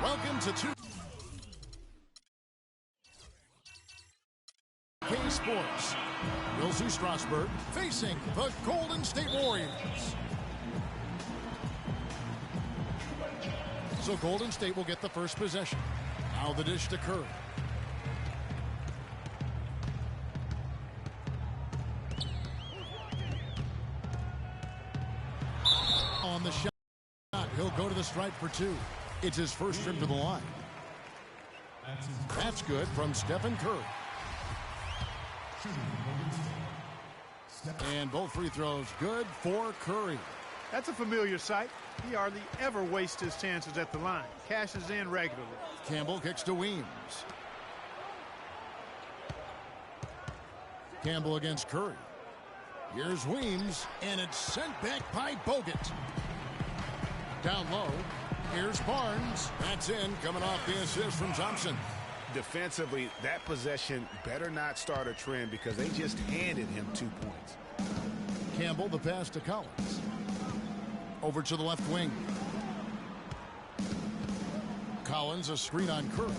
Welcome to 2K Sports. Wilsey Strasburg facing the Golden State Warriors. So Golden State will get the first possession. Now the dish to Curry. On the shot, he'll go to the stripe for two. It's his first trip to the line. That's good from Stephen Curry. And both free throws good for Curry. That's a familiar sight. He hardly ever wastes his chances at the line. Cashes in regularly. Campbell kicks to Weems. Campbell against Curry. Here's Weems, and it's sent back by Bogut. Down low, here's Barnes. That's in, coming off the assist from Thompson. Defensively, that possession better not start a trend because they just handed him 2 points. Campbell, the pass to Collins. Over to the left wing. Collins, a screen on Curry.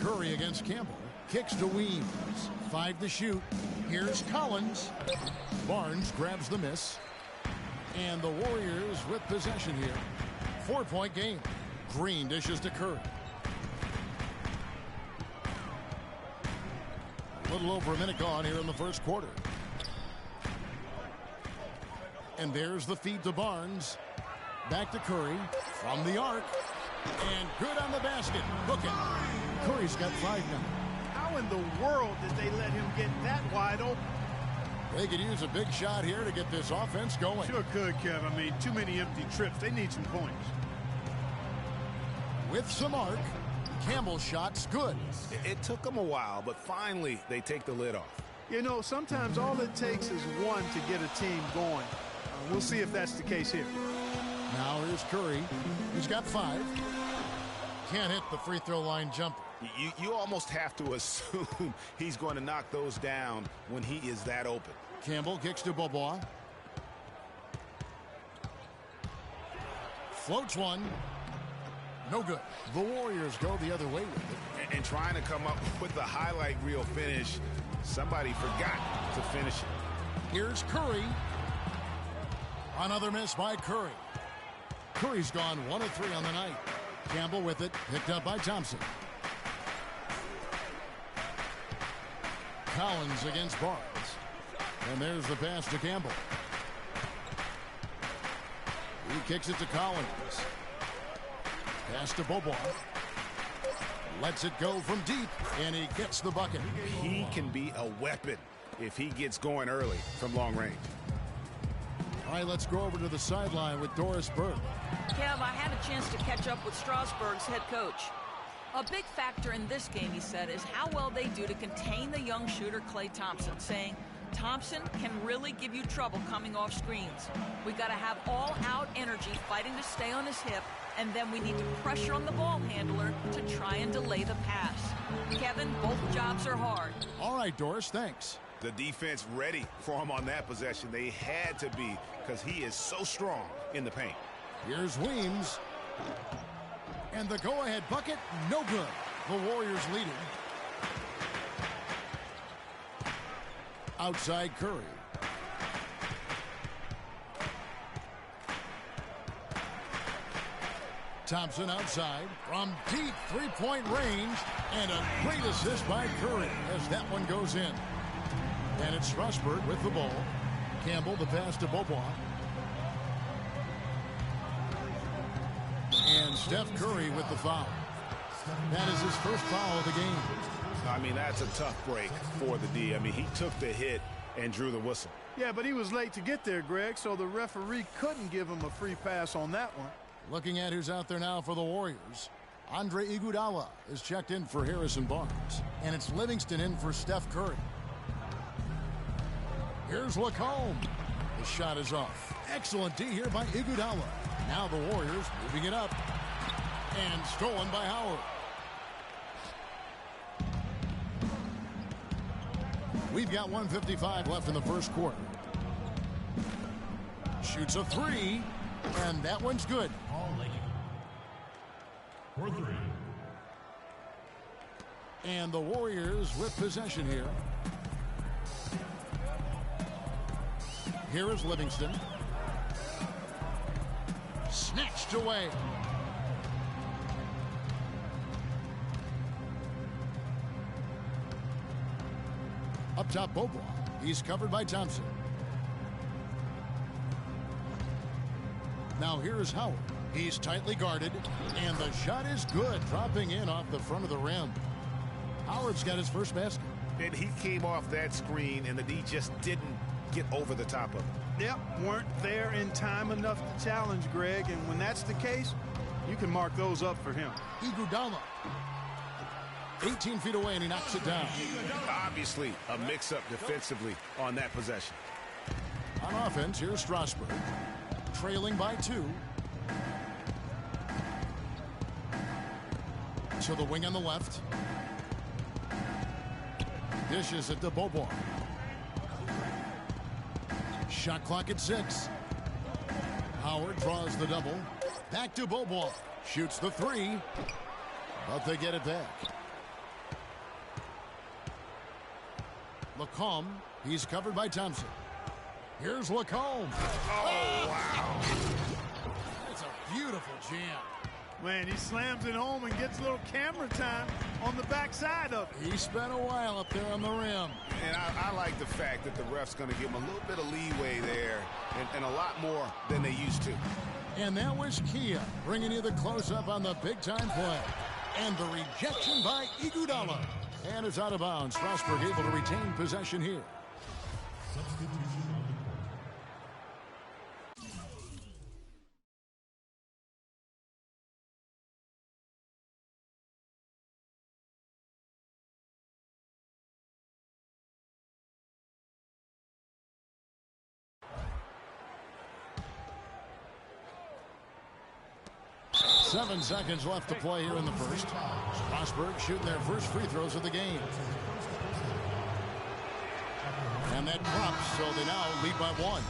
Curry against Campbell. Kicks to Weems. 5 to shoot. Here's Collins. Barnes grabs the miss. And the Warriors with possession here. 4-point game. Green dishes to Curry. A little over a minute gone here in the first quarter. And there's the feed to Barnes. Back to Curry. From the arc. And good on the basket. Look it. Curry's got 5 now. How in the world did they let him get that wide open? They could use a big shot here to get this offense going. Sure could, Kev. I mean, too many empty trips. They need some points. With some arc, Campbell's shot's good. It took them a while, but finally they take the lid off. You know, sometimes all it takes is one to get a team going. We'll see if that's the case here. Now here's Curry. He's got 5. Can't hit the free throw line jumper. You almost have to assume he's going to knock those down when he is that open. Campbell kicks to Bobois. Floats one. No good. The Warriors go the other way with it. And trying to come up with the highlight reel finish, somebody forgot to finish it. Here's Curry. Another miss by Curry. Curry's gone 1 of 3 on the night. Campbell with it, picked up by Thompson. Collins against Barnes. And there's the pass to Campbell. He kicks it to Collins. Pass to Bobois. Lets it go from deep, and he gets the bucket. He can be a weapon if he gets going early from long range. All right, let's go over to the sideline with Doris Burke. Kev, I had a chance to catch up with Strasburg's head coach. A big factor in this game, he said, is how well they do to contain the young shooter Klay Thompson, saying Thompson can really give you trouble coming off screens. We got to have all-out energy fighting to stay on his hip, and then we need to pressure on the ball handler to try and delay the pass. Kevin, both jobs are hard. All right, Doris, thanks. The defense ready for him on that possession. They had to be because he is so strong in the paint. Here's Weems. And the go-ahead bucket, no good. The Warriors leading. Outside Curry. Thompson outside from deep three-point range. And a great assist by Curry as that one goes in. And it's Strasburg with the ball. Campbell, the pass to Bobois. And Steph Curry with the foul. That is his first foul of the game. I mean, that's a tough break for the D. I mean, he took the hit and drew the whistle. Yeah, but he was late to get there, Greg, so the referee couldn't give him a free pass on that one. Looking at who's out there now for the Warriors. Andre Iguodala is checked in for Harrison Barnes. And it's Livingston in for Steph Curry. Here's Lacombe. The shot is off. Excellent D here by Iguodala. Now the Warriors moving it up. And stolen by Howard. We've got 1:55 left in the first quarter. Shoots a 3. And that one's good. And the Warriors with possession here. Here is Livingston. Snatched away. Up top, Bobo. He's covered by Thompson. Now here is Howard. He's tightly guarded, and the shot is good, dropping in off the front of the rim. Howard's got his first basket. And he came off that screen, and the D just didn't get over the top of it. Yep, weren't there in time enough to challenge Greg, and when that's the case, you can mark those up for him. Iguodala. 18 feet away, and he knocks it down. Obviously, a mix-up defensively on that possession. On offense, here's Strasburg. Trailing by 2. To the wing on the left. Dishes it to Bobo. Shot clock at 6. Howard draws the double. Back to Bobo. Shoots the 3. But they get it back. Lacombe. He's covered by Thompson. Here's Lacombe. Oh, wow. That's a beautiful jam. Man, he slams it home and gets a little camera time on the backside of it. He spent a while up there on the rim. And I like the fact that the ref's going to give him a little bit of leeway there and a lot more than they used to. And that was Kia bringing you the close-up on the big-time play. And the rejection by Iguodala. And it's out of bounds. Strasburg able to retain possession here. Seven seconds left to play here in the first. Strasburg shooting their first free throws of the game. And that drops, so they now lead by 1.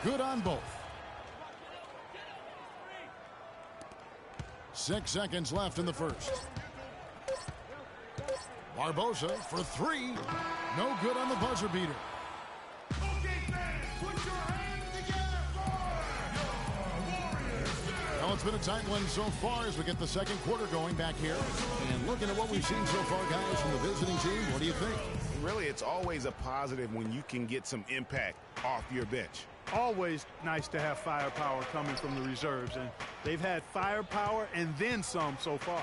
Good on both. 6 seconds left in the first. Barbosa for 3. No good on the buzzer beater. Well, it's been a tight one so far as we get the second quarter going back here. And looking at what we've seen so far, guys, from the visiting team, what do you think? Really, it's always a positive when you can get some impact off your bench. Always nice to have firepower coming from the reserves, and they've had firepower and then some so far.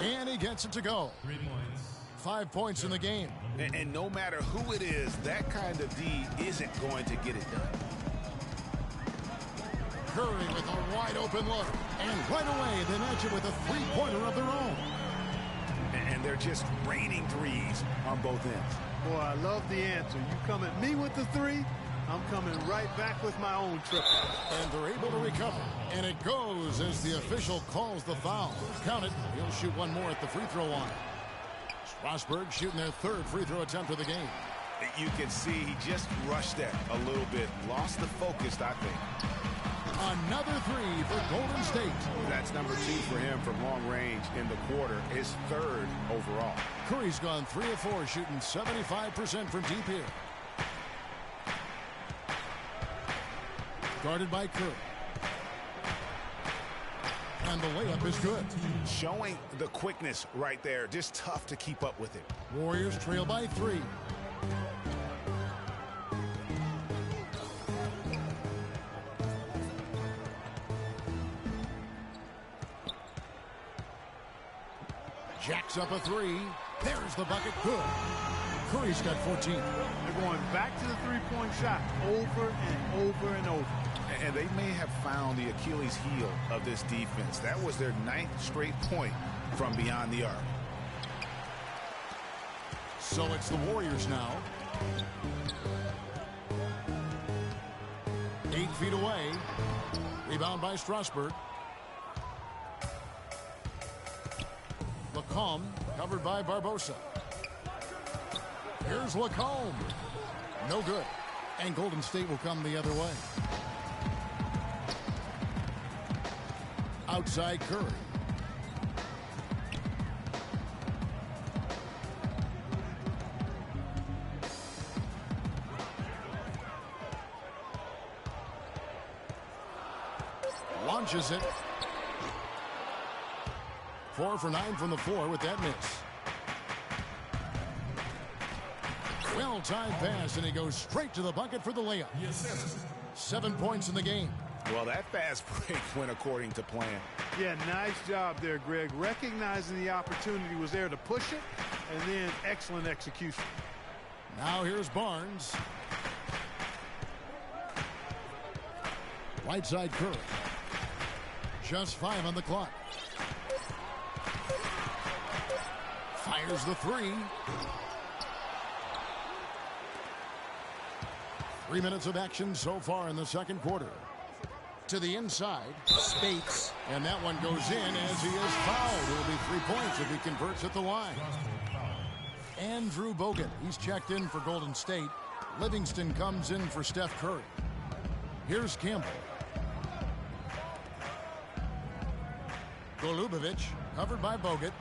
And he gets it to go. 3 points. 5 points in the game. And no matter who it is, that kind of D isn't going to get it done. Curry with a wide open look. And right away, they match it with a three-pointer of their own. And they're just raining threes on both ends. Boy, I love the answer. You come at me with the 3, I'm coming right back with my own triple. And they're able to recover. And it goes as the official calls the foul. Count it. He'll shoot one more at the free throw line. Strasburg shooting their 3rd free throw attempt of the game. You can see he just rushed that a little bit. Lost the focus, I think. Another 3 for Golden State. That's number 2 for him from long range in the quarter. His 3rd overall. Curry's gone 3 of 4, shooting 75% from deep here. Guarded by Curry. And the layup is good. Showing the quickness right there. Just tough to keep up with it. Warriors trail by 3. Jacks up a 3. There's the bucket. Good. Curry's got 14. They're going back to the three-point shot over and over and over. And they may have found the Achilles heel of this defense. That was their 9th straight point from beyond the arc. So it's the Warriors now. 8 feet away. Rebound by Strasburg. Lacombe covered by Barbosa. Here's Lacombe. No good. And Golden State will come the other way. Outside Curry. Launches it. 4 for 9 from the floor with that miss. Well-timed pass, and he goes straight to the bucket for the layup. 7 points in the game. Well, that fast break went according to plan. Yeah, nice job there, Greg. Recognizing the opportunity was there to push it, and then excellent execution. Now here's Barnes. Right side Curry. Just 5 on the clock. Fires the 3. 3 minutes of action so far in the second quarter. To the inside, Spates, and that one goes in as he is fouled. It will be 3 points if he converts at the line. Andrew Bogut, he's checked in for Golden State. Livingston comes in for Steph Curry. Here's Campbell. Golubovic, covered by Bogut.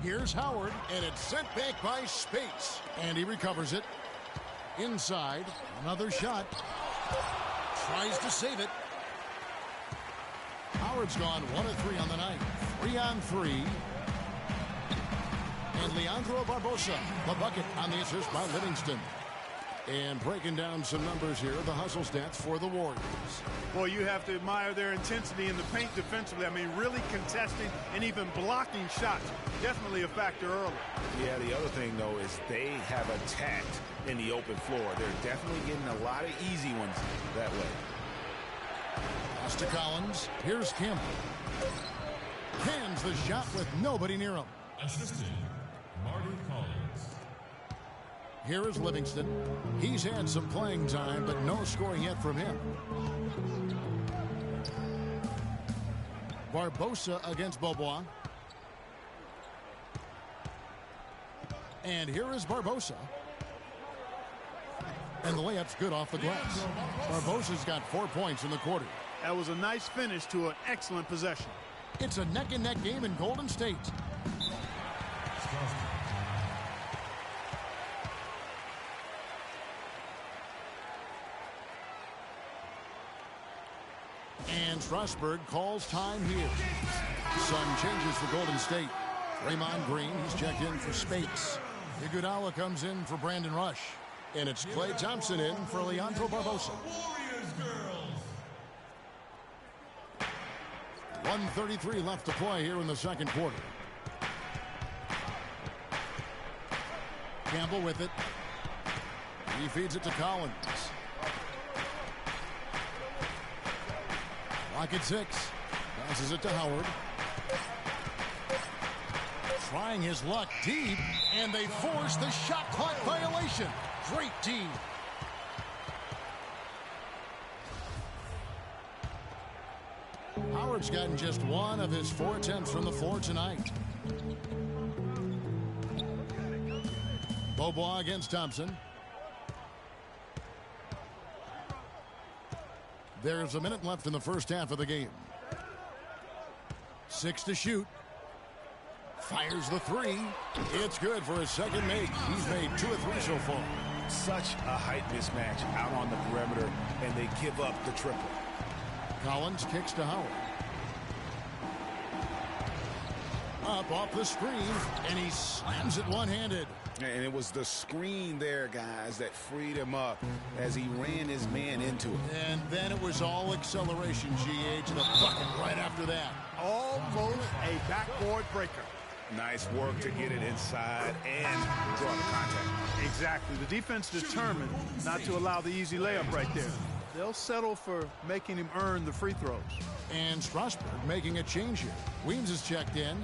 Here's Howard, and it's sent back by Spates. And he recovers it. Inside, another shot. Tries to save it. Howard's gone 1 of 3 on the night. 3 on 3. And Leandro Barbosa, the bucket on the assist by Livingston. And breaking down some numbers here, the hustle stats for the Warriors. Boy, you have to admire their intensity in the paint defensively. I mean, really contesting and even blocking shots. Definitely a factor early. Yeah, the other thing, though, is they have attacked in the open floor. They're definitely getting a lot of easy ones that way. Pass to Collins. Here's Campbell. Hands the shot with nobody near him. Assistant, Marty Collins. Here is Livingston. He's had some playing time, but no scoring yet from him. Barbosa against Bobois. And here is Barbosa. And the layup's good off the glass. Barbosa's got 4 points in the quarter. That was a nice finish to an excellent possession. It's a neck-and-neck game in Golden State. And Strasburg calls time here. Some changes for Golden State. Draymond Green, he's checked in for Spates. Iguodala comes in for Brandon Rush. And it's Klay Thompson in for Leandro Barbosa. 1:33 left to play here in the second quarter. Campbell with it. He feeds it to Collins. Clock at 6. Passes it to Howard. Trying his luck deep, and they force the shot clock violation. Great D. Howard's gotten just 1 of his 4 attempts from the floor tonight. Bobois against Thompson. There's a minute left in the first half of the game. 6 to shoot. Fires the 3. It's good for his second make. He's made 2 of 3 so far. Such a height mismatch out on the perimeter, and they give up the triple. Collins kicks to Howard. Up off the screen, and he slams it one-handed. And it was the screen there, guys, that freed him up as he ran his man into it. And then it was all acceleration, GA, to the bucket right after that. Almost a backboard breaker. Nice work to get it inside and draw the contact. Exactly. The defense determined not to allow the easy layup right there. They'll settle for making him earn the free throws. And Strasburg making a change here. Weems is checked in.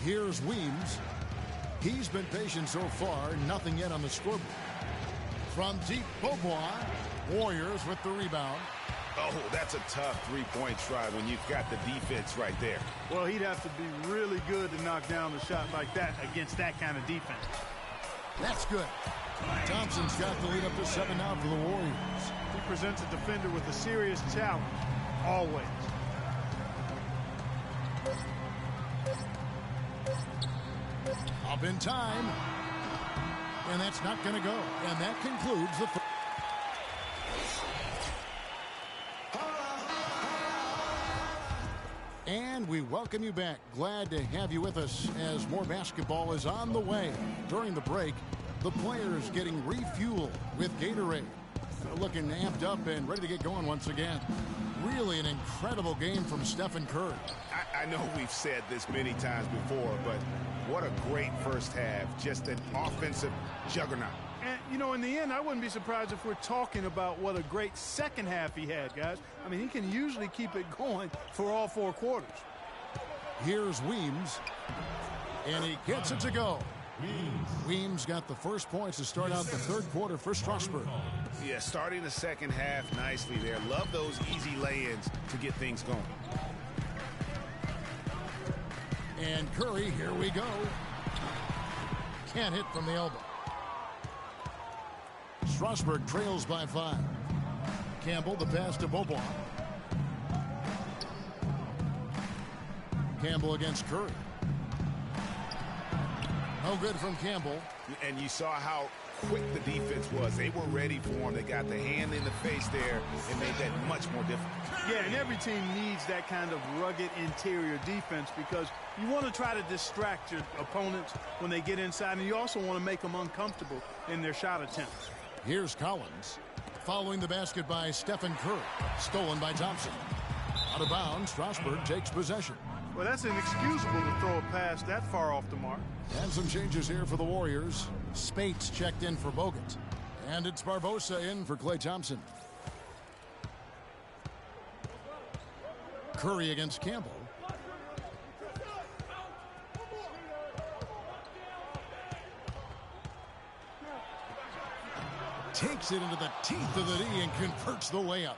Here's Weems. He's been patient so far. Nothing yet on the scoreboard. From deep, Bobois. Warriors with the rebound. Oh, that's a tough three-point try when you've got the defense right there. Well, he'd have to be really good to knock down a shot like that against that kind of defense. That's good. Thompson's got the lead up to 7 now for the Warriors. He presents a defender with a serious challenge, always. Up in time. And that's not going to go. And that concludes the first. And we welcome you back. Glad to have you with us as more basketball is on the way. During the break, the players getting refueled with Gatorade. Looking amped up and ready to get going once again. Really an incredible game from Stephen Curry. I know we've said this many times before, but what a great first half. Just an offensive juggernaut. And, you know, in the end, I wouldn't be surprised if we're talking about what a great second half he had, guys. I mean, he can usually keep it going for all 4 quarters. Here's Weems, and he gets it to go. Weems got the first points to start out the third quarter for Strasburg. Yeah, starting the second half nicely there. Love those easy lay-ins to get things going. And Curry, here we go. Can't hit from the elbow. Strasburg trails by 5. Campbell, the pass to Bobois. Campbell against Curry. No good from Campbell. And you saw how quick the defense was. They were ready for him. They got the hand in the face there and made that much more difficult. Yeah, and every team needs that kind of rugged interior defense because you want to try to distract your opponents when they get inside, and you also want to make them uncomfortable in their shot attempts. Here's Collins. Following the basket by Stephen Curry. Stolen by Thompson. Out of bounds, Strasburg takes possession. Well, that's inexcusable to throw a pass that far off the mark. And some changes here for the Warriors. Spates checked in for Bogut. And it's Barbosa in for Klay Thompson. Curry against Campbell. Takes it into the teeth of the D and converts the layup.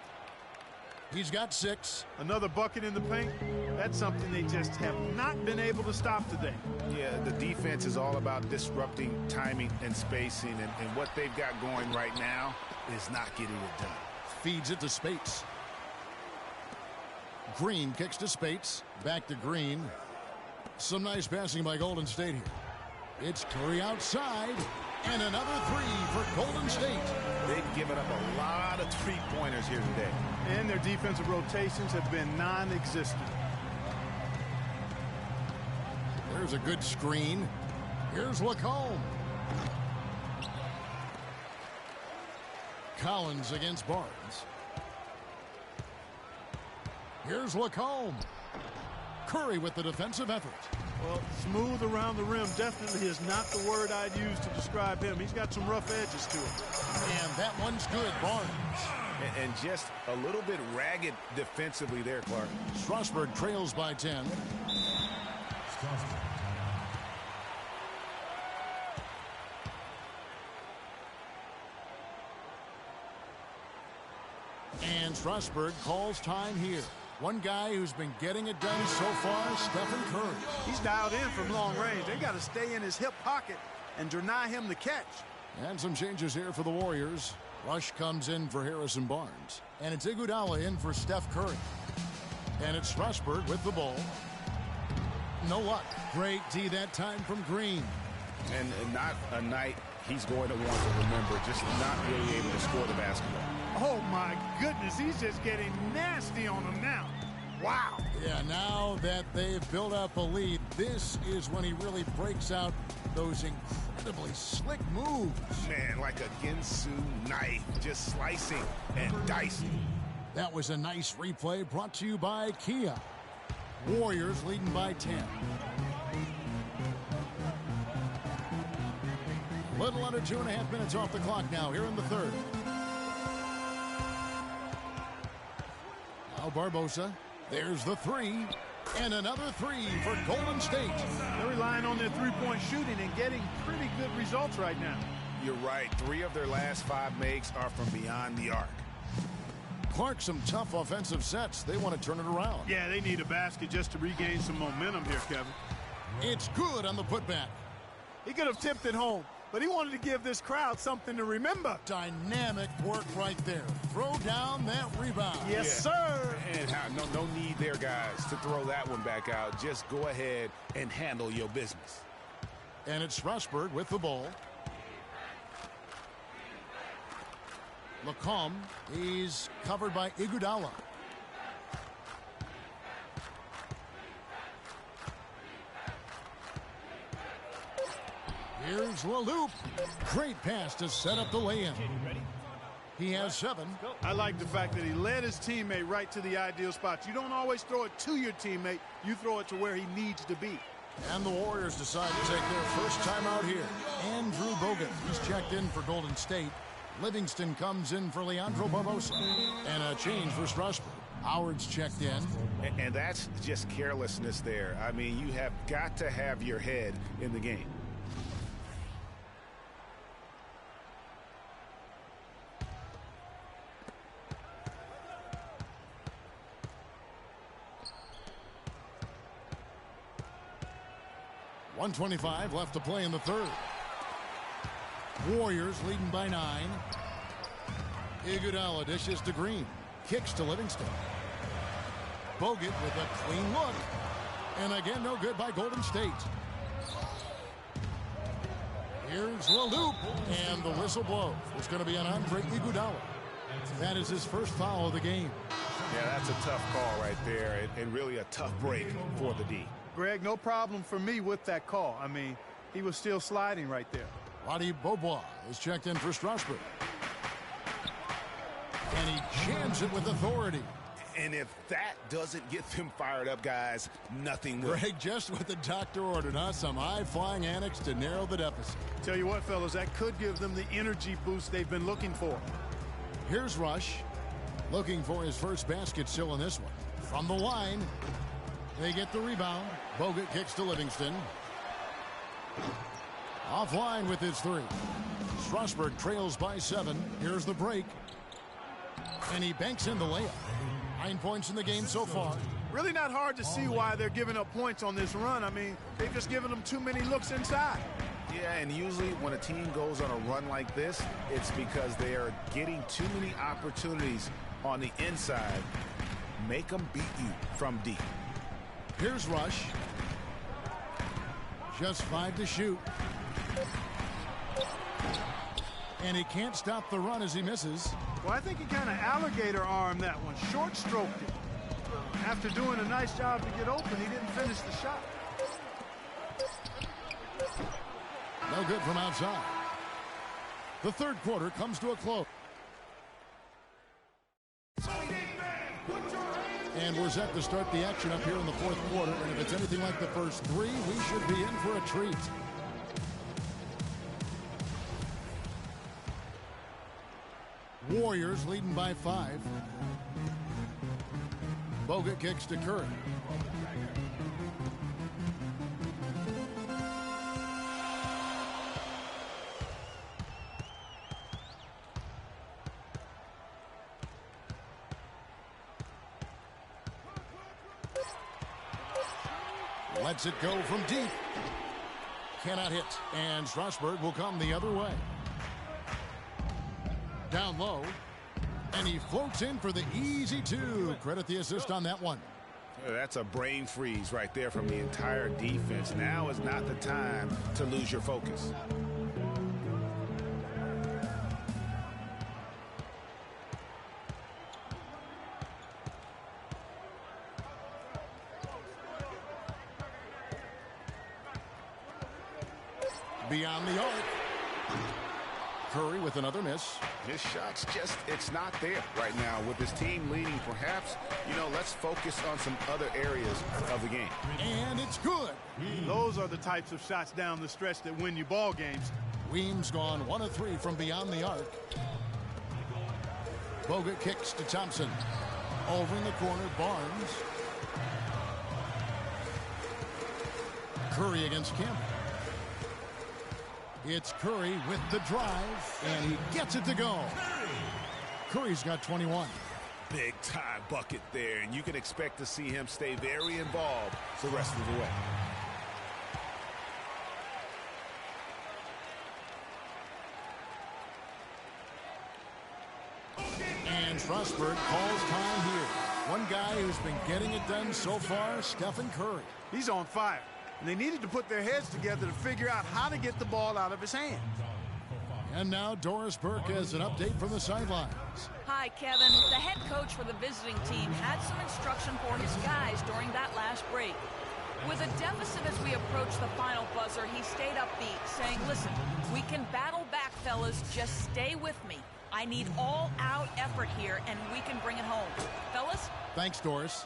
He's got 6. Another bucket in the paint. That's something they just have not been able to stop today. Yeah, the defense is all about disrupting timing and spacing, and what they've got going right now is not getting it done. Feeds it to Spates. Green kicks to Spates. Back to Green. Some nice passing by Golden State here. It's Curry outside. And another 3 for Golden State. They've given up a lot of three-pointers here today. And their defensive rotations have been non-existent. There's a good screen. Here's Lacombe. Collins against Barnes. Here's Lacombe. Curry with the defensive effort. Well, smooth around the rim definitely is not the word I'd use to describe him. He's got some rough edges to him. And that one's good, Barnes. And just a little bit ragged defensively there, Clark. Strasburg trails by 10. And Strasburg calls time here. One guy who's been getting it done so far, Stephen Curry. He's dialed in from long range. They got to stay in his hip pocket and deny him the catch. And some changes here for the Warriors. Rush comes in for Harrison Barnes. And it's Iguodala in for Steph Curry. And it's Strasburg with the ball. No luck. Great D that time from Green. And not a night he's going to want to remember, just not really able to score the basketball. Oh, my goodness. He's just getting nasty on him now. Wow. Yeah, now that they've built up a lead, this is when he really breaks out those incredibly slick moves. Man, like a Ginsu knife, just slicing and dicing. That was a nice replay brought to you by Kia. Warriors leading by 10. Little under 2.5 minutes off the clock now here in the third. Now Barbosa. There's the 3. And another 3 for Golden State. They're relying on their three-point shooting and getting pretty good results right now. You're right. 3 of their last 5 makes are from beyond the arc. Clark, some tough offensive sets. They want to turn it around. Yeah, they need a basket just to regain some momentum here, Kevin. It's good on the putback. He could have tipped it home. but he wanted to give this crowd something to remember. Dynamic work right there. Throw down that rebound. Yes, sir. And no need there, guys, to throw that one back out. Just go ahead and handle your business. And it's Strasburg with the ball. Lacombe, he's covered by Iguodala. Here's Leloup. Great pass to set up the lay-in. He has 7. I like the fact that he led his teammate right to the ideal spot. You don't always throw it to your teammate. You throw it to where he needs to be. And the Warriors decide to take their first time out here. Andrew Bogut, he's checked in for Golden State. Livingston comes in for Leandro Barbosa. And a change for Strasburg. Howard's checked in. And that's just carelessness there. I mean, you have got to have your head in the game. .125 left to play in the third. Warriors leading by 9. Iguodala dishes to Green. Kicks to Livingston. Bogut with a clean look. And again, no good by Golden State. Here's Leloup. And the whistle blows. It's going to be on Andre Iguodala. That is his first foul of the game. Yeah, that's a tough call right there. And really a tough break for the D. Greg, no problem for me with that call. I mean, he was still sliding right there. Roddy Beaubois is checked in for Strasburg. And he jams it with authority. And if that doesn't get them fired up, guys, nothing will. Greg, just what the doctor ordered, huh? Some high-flying annex to narrow the deficit. Tell you what, fellas, that could give them the energy boost they've been looking for. Here's Rush, looking for his first basket still in this one. From the line, they get the rebound. Bogut kicks to Livingston. Offline with his 3. Strasburg trails by 7. Here's the break. And he banks in the layup. 9 points in the game so far. Really not hard to see why they're giving up points on this run. I mean, they've just given them too many looks inside. Yeah, and usually when a team goes on a run like this, it's because they are getting too many opportunities on the inside. Make them beat you from deep. Here's Rush. Just 5 to shoot. And he can't stop the run as he misses. Well, I think he kind of alligator armed that one. Short stroked it. After doing a nice job to get open, he didn't finish the shot. No good from outside. The third quarter comes to a close. And we're set to start the action up here in the fourth quarter. And if it's anything like the first 3, we should be in for a treat. Warriors leading by 5. Bogut kicks to Curry. Lets it go from deep. Cannot hit. And Strasburg will come the other way. Down low. And he floats in for the easy 2. Credit the assist on that one. That's a brain freeze right there from the entire defense. Now is not the time to lose your focus. Beyond the arc. Curry with another miss. His shot's just, it's not there right now. With his team leading, perhaps, let's focus on some other areas of the game. And it's good. Those are the types of shots down the stretch that win you ball games. Weems gone 1 of 3 from beyond the arc. Bogut kicks to Thompson. Over in the corner, Barnes. Curry against Campbell. It's Curry with the drive, and he gets it to go. Curry's got 21. Big time bucket there, and you can expect to see him stay very involved the rest of the way. Strasburg calls time here. One guy who's been getting it done so far, Stephen Curry. He's on fire. And they needed to put their heads together to figure out how to get the ball out of his hand. And now Doris Burke has an update from the sidelines. Hi, Kevin. The head coach for the visiting team had some instruction for his guys during that last break. With a deficit as we approach the final buzzer, he stayed upbeat, saying, listen, we can battle back, fellas. Just stay with me. I need all-out effort here, and we can bring it home. Fellas? Thanks, Doris.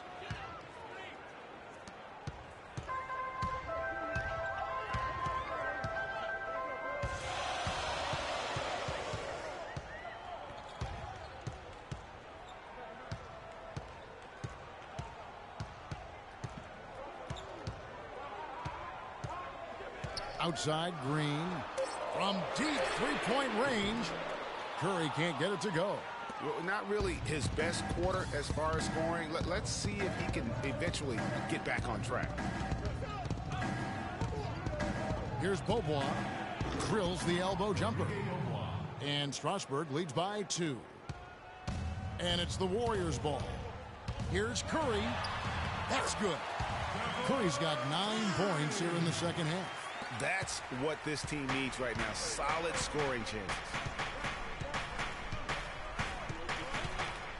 Outside, Green. From deep three-point range. Curry can't get it to go. Well, not really his best quarter as far as scoring. Let's see if he can eventually get back on track. Here's Beaubois. Drills the elbow jumper. And Strasburg leads by 2. And it's the Warriors' ball. Here's Curry. That's good. Curry's got 9 points here in the second half. That's what this team needs right now. Solid scoring chances.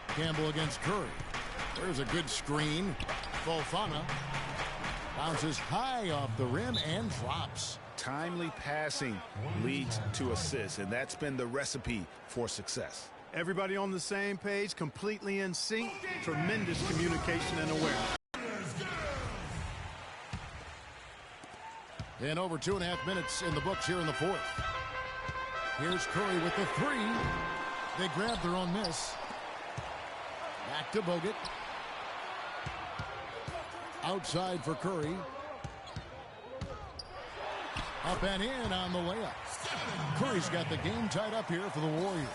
Campbell against Curry. There's a good screen. Fofana bounces high off the rim and drops. Timely passing leads to assists, and that's been the recipe for success. Everybody on the same page, completely in sync. Tremendous communication and awareness. And over 2.5 minutes in the books here in the fourth. Here's Curry with the 3. They grab their own miss. Back to Bogut. Outside for Curry. Up and in on the layup. Curry's got the game tied up here for the Warriors.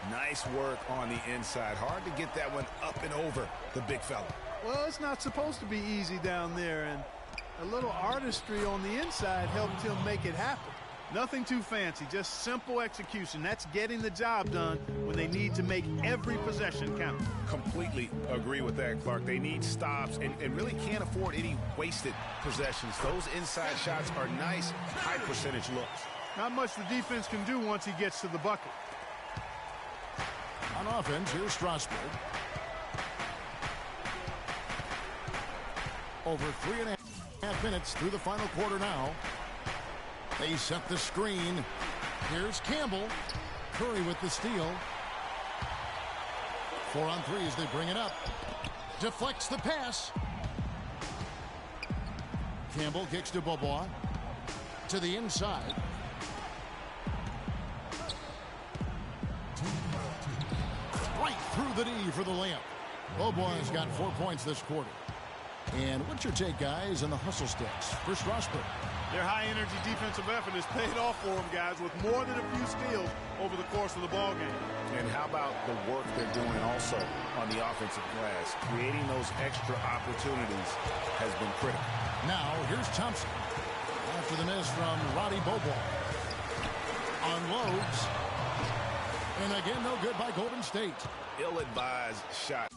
Nice work on the inside. Hard to get that one up and over the big fella. Well, it's not supposed to be easy down there, and a little artistry on the inside helped him make it happen. Nothing too fancy, just simple execution. That's getting the job done when they need to make every possession count. Completely agree with that, Clark. They need stops and really can't afford any wasted possessions. Those inside shots are nice, high percentage looks. Not much the defense can do once he gets to the bucket. On offense, here's Strasburg. Over 3.5 minutes through the final quarter now. They set the screen. Here's Campbell. Curry with the steal. 4 on 3 as they bring it up. Deflects the pass. Campbell kicks to Beaubois. To the inside. Right through the knee for the layup. Beaubois has got 4 points this quarter. And what's your take, guys, on the hustle sticks for Strasburg? Their high-energy defensive effort has paid off for them, guys, with more than a few steals over the course of the ballgame. And how about the work they're doing also on the offensive glass? Creating those extra opportunities has been critical. Now, here's Thompson. After the miss from Roddy Beaubois. Unloads. And again, no good by Golden State. Ill-advised shot.